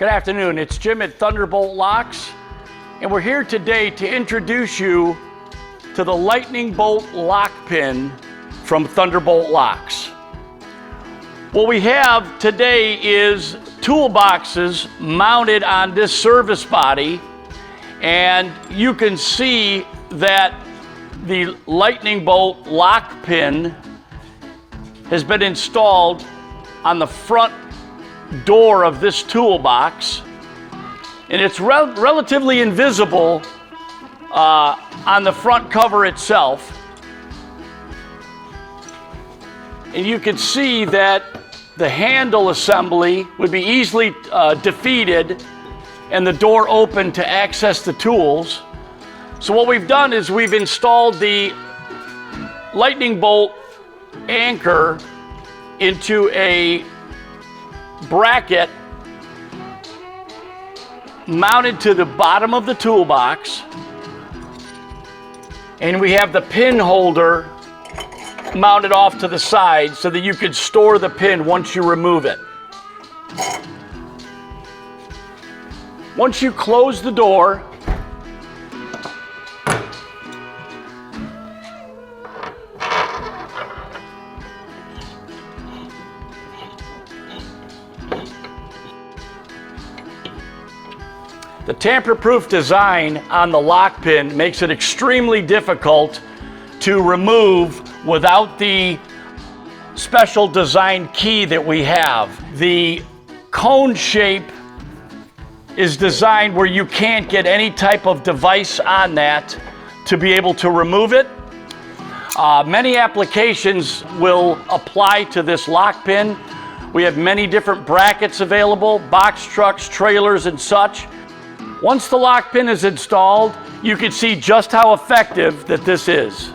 Good afternoon, it's Jim at Thunderbolt Locks, and we're here today to introduce you to the lightning bolt lock pin from Thunderbolt Locks. What we have today is toolboxes mounted on this service body, and you can see that the lightning bolt lock pin has been installed on the front door of this toolbox, and it's relatively invisible on the front cover itself. And you can see that the handle assembly would be easily defeated and the door open to access the tools. So what we've done is we've installed the lightning bolt anchor into a bracket mounted to the bottom of the toolbox, and we have the pin holder mounted off to the side so that you could store the pin once you remove it. Once you close the door, the tamper-proof design on the lock pin makes it extremely difficult to remove without the special design key that we have. The cone shape is designed where you can't get any type of device on that to be able to remove it. Many applications will apply to this lock pin. We have many different brackets available, box trucks, trailers, and such. Once the lock pin is installed, you can see just how effective that this is.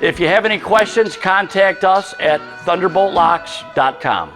If you have any questions, contact us at thunderboltlocks.com.